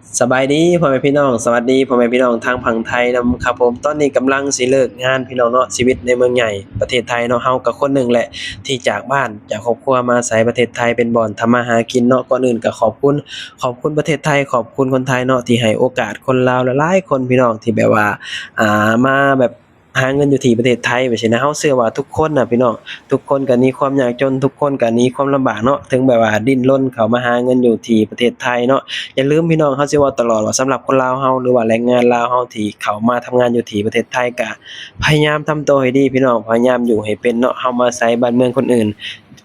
สบายดีพ่อแม่พี่น้องสวัสดีพ่อแม่พี่น้องทางฝั่งไทยนำครับผมตอนนี้กำลังสิเลิกงานพี่น้องเนาะชีวิตในเมืองใหญ่ประเทศไทยเนาะเฮาก็คนหนึ่งแหละที่จากบ้านจากครอบครัวมาอาศัยประเทศไทยเป็นบ่อนทำมาหากินเนาะก่อนอื่นก็ขอบคุณประเทศไทยขอบคุณคนไทยเนาะที่ให้โอกาสคนลาวหลายๆคนพี่น้องที่แบบว่ามาแบบหาเงินอยู่ที่ประเทศไทยไปซี้นะเฮาเชื่อว่าทุกคนน่ะพี่น้องทุกคนก็หนีความยากจนทุกคนก็หนีความลำบากเนาะถึงแบบว่าดิ้นรนเข้ามาหาเงินอยู่ที่ประเทศไทยเนาะ อย่าลืมพี่น้องเขาสิเว้าตลอดว่าสำหรับคนลาวเฮาหรือว่าแรงงานลาวเฮาที่เข้ามาทำงานอยู่ที่ประเทศไทยก็พยายามทำตัวให้ดีพี่น้องพยายามอยู่ให้เป็นเนาะเฮามาอาศัยบ้านเมืองคนอื่น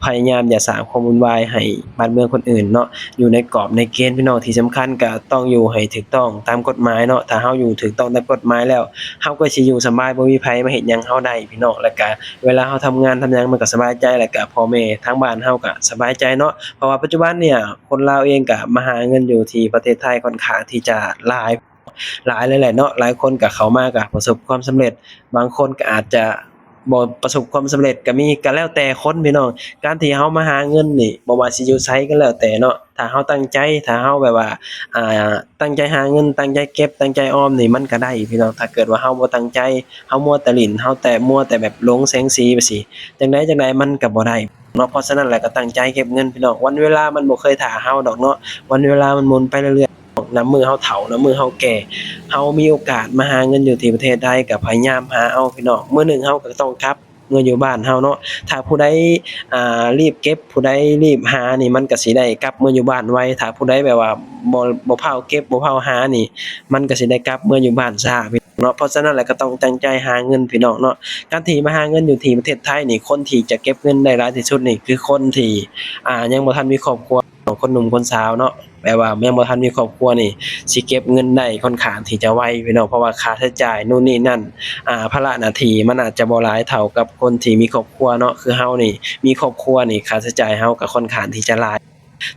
พยายามอย่าสร้างความวุ่นวายให้บ้านเมืองคนอื่นเนาะอยู่ในกรอบในเกณฑ์พี่น้องที่สำคัญก็ต้องอยู่ให้ถูกต้องตามกฎหมายเนาะถ้าเฮาอยู่ถูกต้องตามกฎหมายแล้วเฮาก็สิอยู่สบายบ่มีไผมาเฮ็ดหยังเฮาได้พี่น้องแล้วก็เวลาเฮาทำงานทำหยังมันก็สบายใจแล้วก็พ่อแม่ทางบ้านเฮาก็สบายใจเนาะ เพราะว่าปัจจุบันเนี่ยคนลาวเองก็มาหาเงินอยู่ที่ประเทศไทยค่อนข้างที่จะหลายเลยแหละเนาะหลายคนก็เข้ามาก็ประสบความสำเร็จบางคนก็อาจจะบ่ประสบความสำเร็จก็มีก็แล้วแต่คนพี่น้องการที่เฮามาหาเงินนี่บ่ว่าสิอยู่ไสก็แล้วแต่เนาะถ้าเฮาตั้งใจถ้าเฮาแบบว่าอ่ตั้งใจหาเงินตั้งใจเก็บตั้งใจออมนี่มันก็ได้พี่น้องถ้าเกิดว่าเฮาบ่ตั้งใจเฮามัวแต่ลิ้นเฮาแต่มัวแต่แบบหลงแสงสีไปสิจังใดมันก็บ่ได้เนาะเพราะฉะนั้นแล้วก็ตั้งใจเก็บเงินพี่น้องวันเวลามันบ่เคยท่าเฮาดอกเนาะวันเวลามันหมุนไปเรื่อยๆนำมือเฮาเฒ่านำมือเฮาแก่ เฮามีโอกาสมาหาเงินอยู่ที่ประเทศใดก็พยายามหาเอาพี่น้องมื้อหนึ่งเฮาก็ต้องกลับเงินอยู่บ้านเฮาเนาะถ้าผู้ใดรีบเก็บผู้ใดรีบหานี่มันก็สิได้กลับเมื่ออยู่บ้านไวถ้าผู้ใดแบบว่าบ่พาเก็บบ่พาหานี่มันก็สิได้กลับเมื่ออยู่บ้านช้าพี่เนาะเพราะฉะนั้นแล้วก็ต้องตั้งใจหาเงินพี่น้องเนาะการที่มาหาเงินอยู่ที่ประเทศไทยนี่คนที่จะเก็บเงินได้หลายที่สุดนี่คือคนที่ยังบ่ทันมีครอบครัวคนหนุ่มคนสาวเนาะแบบว่ายังบ่ทันมีครอบครัวนี่ สิเก็บเงินได้ค่อนข้างที่จะไวพี่น้องเพราะว่าค่าใช้จ่ายนู่นนี่นั่นภาระหน้าที่มันอาจจะบ่หลายเท่ากับคนที่มีครอบครัวเนาะคือเฮานี่มีครอบครัวนี่ค่าใช้จ่ายเฮาก็ค่อนข้างที่จะหลา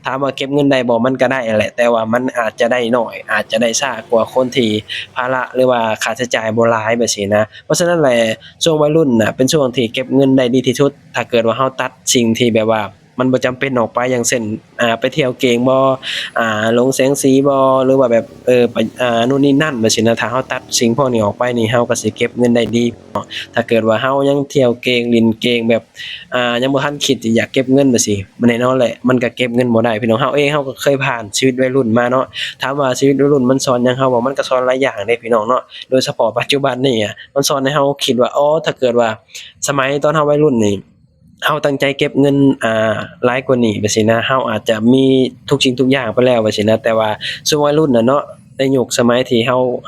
ยถามว่าเก็บเงินได้บ่มันก็ได้นั่นแหละแต่ว่ามันอาจจะได้น้อยอาจจะได้ช้ากว่าคนที่ภาระหรือว่าค่าใช้จ่ายบ่หลายแบบซี้นะเพราะฉะนั้นแหละช่วงวัยรุ่นน่ะเป็นช่วงที่เก็บเงินได้ดีที่สุดถ้าเกิดว่าเฮาตัดสิ่งที่แบบว่ามันบ่จำเป็นออกไปอย่างเช่นไปเที่ยวเก่งบ่ หลงแสงสีบ่หรือว่าแบบไปนู่นนี่นั่นแบบซี้นะถ้าเฮาตัดสิ่งพวกนี้ออกไปนี่เฮาก็สิเก็บเงินได้ดีเนาะถ้าเกิดว่าเฮายังเที่ยวเก่งเล่นเก่งแบบยังบ่ทันคิดที่อยากเก็บเงินแบบซี้มันแน่นอนแหละมันก็เก็บเงินบ่ได้พี่น้องเฮาเองเฮาก็เคยผ่านชีวิตวัยรุ่นมาเนาะถามว่าชีวิตวัยรุ่นมันสอนหยังเฮาบ่มันก็สอนหลายอย่างเด้พี่น้องเนาะโดยเฉพาะปัจจุบันนี่อะมันสอนให้เฮาคิดว่าอ๋อถ้าเกิดว่าสมัยตอนเฮาวัยรุ่นนี่ เฮาตั้งใจเก็บเงินหลายกว่านี้ไปซี้นะเฮาอาจจะมีทุกสิ่งทุกอย่างไปแล้วไปซี้นะแต่ว่าช่วงวัยรุ่นน่ะเนาะในยุคสมัยที่เฮา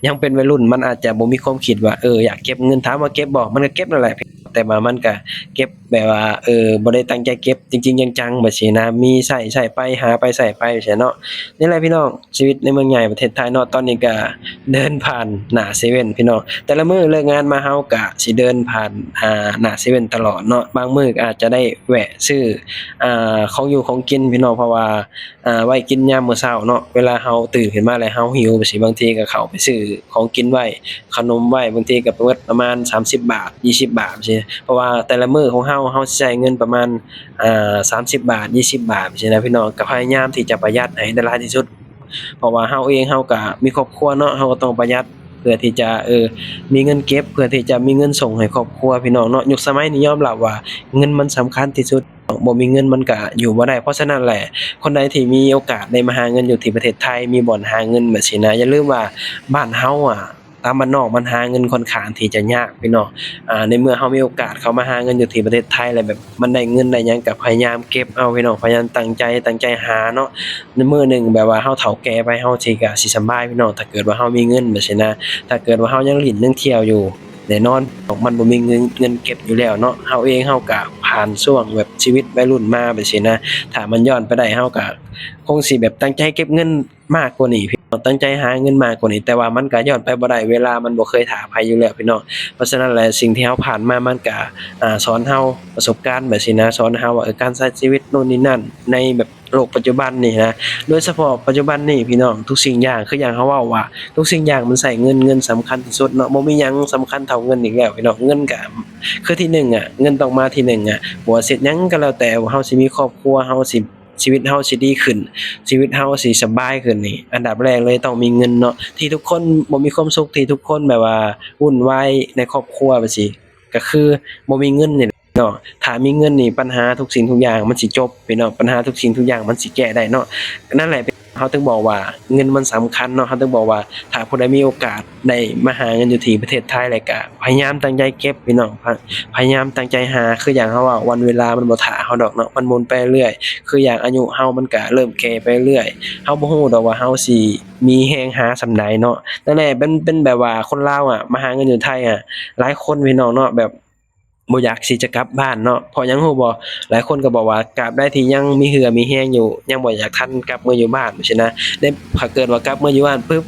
ยังเป็นวัยรุ่นมันอาจจะบ่มีความคิดว่าอยากเก็บเงินถามว่าเก็บบ่มันก็เก็บนั่นแหละแต่ว่ามันก็เก็บแบบว่าบ่ได้ตั้งใจเก็บจริงๆจังๆแบบซี้นะมีใช้ไปหาไปใช้ไปจั่งซี้เนาะนี่แหละพี่น้องชีวิตในเมืองใหญ่ประเทศไทยเนาะตอนนี้ก็เดินผ่านหน้าเซเว่นพี่น้อง แต่ละมื้อเลิกงานมาเฮาก็สิเดินผ่านหน้าเซเว่นตลอดเนาะบางมื้อก็อาจจะได้แวะซื้อของอยู่ของกินพี่น้องเพราะว่าไว้กินยามมื้อเช้าเนาะเวลาเฮาตื่นขึ้นมาแล้วเฮาหิวจั่งซี้บางทีก็เข้าไปซื้อของกินไว้ขนมไว้บางทีก็เบิดประมาณ30บาท20บาทจังซี้เพราะว่าแต่ละมื้อของเฮาสิใช้เงินประมาณ30บาท20บาทจังซี้นะพี่น้องก็พยายามที่จะประหยัดให้ได้หลายที่สุดเพราะว่าเฮาเองเฮาก็มีครอบครัวเนาะเฮาก็ต้องประหยัด เพื่อที่จะมีเงินเก็บเพื่อที่จะมีเงินส่งให้ครอบครัวพี่น้องเนาะยุคสมัยนี้ยอมรับว่าเงินมันสำคัญที่สุดบ่มีเงินมันก็อยู่บ่ได้เพราะฉะนั้นแหละคนใดที่มีโอกาสได้มาหาเงินอยู่ที่ประเทศไทยมีบ่อนหาเงินแบบซี้นะอย่าลืมว่าบ้านเฮาอะตามบ้านนอกมันหาเงินค่อนข้างที่จะยากพี่น้องในเมื่อเฮามีโอกาสเข้ามาหาเงินอยู่ที่ประเทศไทยแล้วแบบมันได้เงินได้หยังก็พยายามเก็บเอาพี่น้องพยายามตั้งใจหาเนาะ ในมื้อหนึ่งแบบว่าเฮาเฒ่าแก่ไปเฮาสิก็สิสำบายพี่น้องถ้าเกิดว่าเฮามีเงินแบบซี้นะถ้าเกิดว่าเฮายังลิ้นยังเที่ยวอยู่แน่นอนมันบ่มีเงินเก็บอยู่แล้วเนาะเฮาเองเฮาก็ผ่านช่วงแบบชีวิตวัยรุ่นมาแบบซี้นะถ้ามันย้อนไปได้เฮาก็คงสิแบบตั้งใจเก็บเงินมากกว่านี้พี่น้องตั้งใจหาเงินมากกว่านี้แต่ว่ามันก็ย้อนไปบ่ได้เวลามันบ่เคยท่าไผอยู่แล้วพี่น้องเพราะฉะนั้นแล้วสิ่งที่เฮาผ่านมามันก็สอนเฮาประสบการณ์แบบซี้นะสอนเฮาว่าการใช้ชีวิตโน่นนี่นั่นในแบบโลกปัจจุบันนี่นะ โดยเฉพาะปัจจุบันนี้พี่น้องทุกสิ่งอย่างคืออย่างเขาเว้าว่าทุกสิ่งอย่างมันใช้เงินสำคัญที่สุดเนาะบ่มีหยังสำคัญเท่าเงินอีกแล้วพี่น้องเงินก็คือที่หนึ่งอะเงินต้องมาที่หนึ่งอะบ่ว่าสิเฮ็ดหยังก็แล้วแต่ว่าเราสิมีครอบครัวเราสิ ชีวิตเฮาสิดีขึ้นชีวิตเฮาสิสบายขึ้นนี่อันดับแรกเลยต้องมีเงินเนาะที่ทุกคนบ่มีความสุขที่ทุกคนแบบว่าวุ่นวายในครอบครัวไปสิก็คือบ่มีเงินนี่เนาะถ้ามีเงินนี่ปัญหาทุกสิ่งทุกอย่างมันสิจบพี่น้องปัญหาทุกสิ่งทุกอย่างมันสิแก้ได้เนาะนั่นแหละเขาถึงบอกว่าเงินมันสำคัญเนาะเขาถึงบอกว่าถ้าผู้ใดมีโอกาสได้มาหาเงินอยู่ที่ประเทศไทยแล้วก็พยายามตั้งใจเก็บพี่น้องพยายามตั้งใจหาคืออย่างเขาว่าวันเวลามันบ่ท่าเฮาดอกเนาะมันหมุนไปเรื่อยคืออย่างอายุเฮามันก็เริ่มแก่ไปเรื่อยเฮาบ่ฮู้ดอกว่าเฮาสิมีแรงหาส่ำใดเนาะนั่นแหละเป็นแบบว่าคนลาวอะมาหาเงินอยู่ไทยอะหลายคนพี่น้องเนาะแบบบ่อยากสิจะกลับบ้านเนาะเพราะหยังฮู้บ่หลายคนก็บอกว่าตราบใดที่ยังมีเหือมีแรงอยู่ยังบ่อยากทันกลับมาอยู่บ้านจังซี้นะได้ถ้าเกิดว่ากลับมาอยู่บ้านปึ๊บ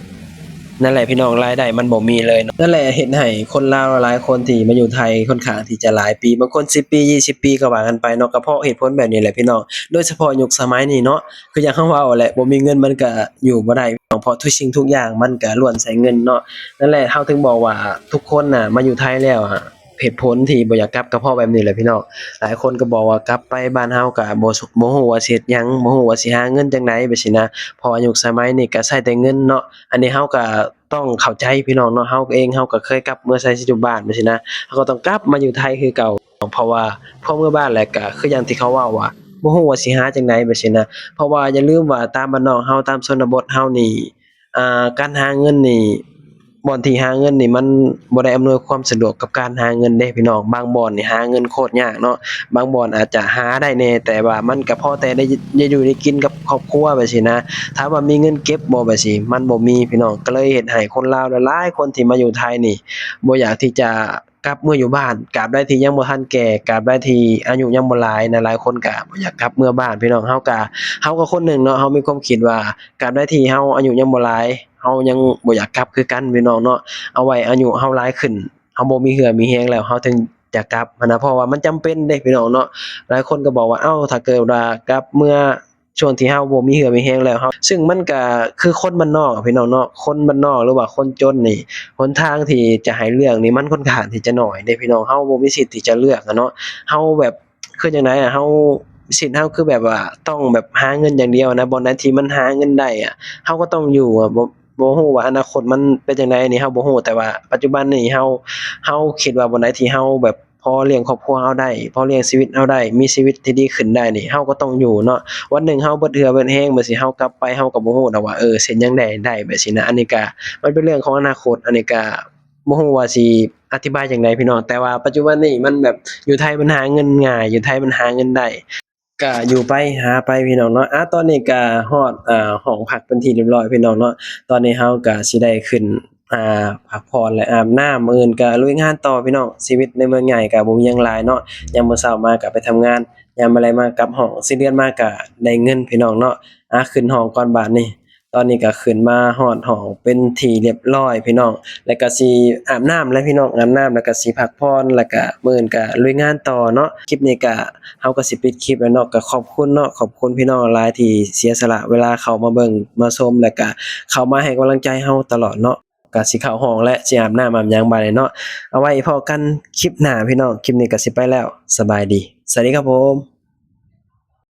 นั่นแหละพี่น้องรายได้มันบ่มีเลยเนาะนั่นแหละเฮ็ดให้คนลาวหลายคนที่มาอยู่ไทยค่อนข้างที่จะหลายปีบางคน10ปี20ปีก็ว่ากันไปเนาะก็เพราะเหตุผลแบบนี้แหละพี่น้องโดยเฉพาะยุคสมัยนี้เนาะคืออย่างเราเว้าแหละบ่มีเงินมันก็อยู่บ่ได้เพราะทุกสิ่งทุกอย่างมันก็ล้วนใช้เงินเนาะนั่นแหละเราถึงบอกว่าทุกคนน่ะมาอยู่ไทยแล้วอะเหตุผลที่บ่อยากกลับก็เพราะแบบนี้แหละพี่น้องหลายคนก็บอกว่ากลับไปบ้านเฮาก็บ่ฮู้ว่าสิเฮ็ดหยังบ่ฮู้ว่าสิหาเงินจั่งใดแบบซี้นะเพราะว่ายุคสมัยนี้ก็ใช้แต่เงินเนาะอันนี้เฮาก็ต้องเข้าใจพี่น้องเนาะเฮาเองเฮาก็เคยกลับเมื่อใช้ชีวิตอยู่บ้านจังซี้นะเฮาก็ต้องกลับมาอยู่ไทยคือเก่าเพราะว่าพอเมื่อบ้านแล้วก็คืออย่างที่เขาเว้าว่าบ่ฮู้ว่าสิหาจั่งใดแบบซี้นะเพราะว่าอย่าลืมว่าตามบ้านนอกเฮาตามชนบทเฮานี่การหาเงินนี่บ่อนที่หาเงินนี่มันบ่ได้อำนวยความสะดวกกับการหาเงินเด้พี่น้องบางบ่อนนี่หาเงินโคตรยากเนาะบางบ่อนอาจจะหาได้แหน่แต่ว่ามันก็พอแต่ได้อยู่ได้กินกับครอบครัวแบบซี้นะถามว่ามีเงินเก็บบ่แบบซี้มันบ่มีพี่น้องก็เลยเฮ็ดให้คนลาวหลายๆคนที่มาอยู่ไทยนี่บ่อยากที่จะกลับเมื่ออยู่บ้านตราบใดที่ยังบ่ทันแก่ตราบใดที่อายุยังบ่หลายนะหลายคนก็บ่อยากกลับเมื่อบ้านพี่น้องเฮาก็คนหนึ่งเนาะเฮามีความคิดว่าตราบใดที่เฮาอายุยังบ่หลายเฮายังบ่อยากกลับคือกันพี่น้องเนาะเอาไว้อายุเฮาหลายขึ้นเฮาบ่มีเหือมีแรงแล้วเฮาถึงจะกลับหั้นนะเพราะว่ามันจำเป็นเด้พี่น้องเนาะหลายคนก็บอกว่าอ้าวถ้าเกิดว่ากลับเมื่อช่วงที่เฮาบ่มีเหือมีแรงแล้วซึ่งมันก็คือคนบ้านนอกอะพี่น้องเนาะคนบ้านนอกหรือว่าคนจนนี่หนทางที่จะให้เลือกนี่มันค่อนข้างที่จะน้อยเด้พี่น้องเฮาบ่มีสิทธิ์ที่จะเลือกอะเนาะเฮาแบบคือจั่งใดอะสิทธิ์เฮาคือแบบว่าต้องแบบหาเงินอย่างเดียวนะบ่อนใดที่มันหาเงินได้อะเฮาก็ต้องอยู่อะบ่ฮู้ว่าอนาคตมันเป็นจังไดอันนี้เฮาบ่ฮู้แต่ว่าปัจจุบันนี้เฮาคิดว่าบ่อนใดที่เฮาแบบพอเลี้ยงครอบครัวเฮาได้พอเลี้ยงชีวิตเฮาได้มีชีวิตที่ดีขึ้นได้นี่เฮาก็ต้องอยู่เนาะวันหนึ่งเฮาเบิดเหือเบิดแรงบัดสิเฮากลับไปเฮาก็บ่ฮู้ดอกว่าสิเฮ็ดหยังได้แบบซี้นะอันนี้ก็มันเป็นเรื่องของอนาคตอันนี้ก็บ่ฮู้ว่าสิอธิบายจั่งใดพี่น้องแต่ว่าปัจจุบันนี้มันแบบอยู่ไทยมันหาเงินง่ายอยู่ไทยมันหาเงินได้ ก็อยู่ไปหาไปพี่น้องเนาะตอนนี้ก็ฮอดห้องพักเป็นที่เรียบร้อยพี่น้องเนาะตอนนี้เฮาก็สิได้ขึ้นพักผ่อนและอาบน้ำมื้ออื่นก็ลุยงานต่อพี่น้องชีวิตในเมืองใหญ่ก็บ่มีหยังหลายเนาะยามมื้อเช้ามาก็ไปทำงานยามมื้อแลงมากลับห้องสิ้นเดือนมาก็ได้เงินพี่น้องเนาะขึ้นห้องก่อนบาดนี้ตอนนี้ก็ขึ้นมาฮอดห้องเป็นที่เรียบร้อยพี่น้องแล้วก็สิอาบน้ำแล้วพี่น้องอาบน้ำแล้วก็สิพักผ่อนแล้วก็มื้ออื่นก็ลุยงานต่อเนาะคลิปนี้ก็ เฮาก็สิปิดคลิปแล้วเนาะก็ขอบคุณเนาะขอบคุณพี่น้องหลายที่เสียสละเวลาเข้ามาเบิ่งมาชมแล้วก็เข้ามาให้กำลังใจเฮาตลอดเนาะก็สิเข้าห้องและสิอาบน้ำอาบหยังบัดนี้เนาะเอาไว้พอกันคลิปหน้าพี่น้องคลิปนี้ก็สิไปแล้วสบายดีสวัสดีครับผม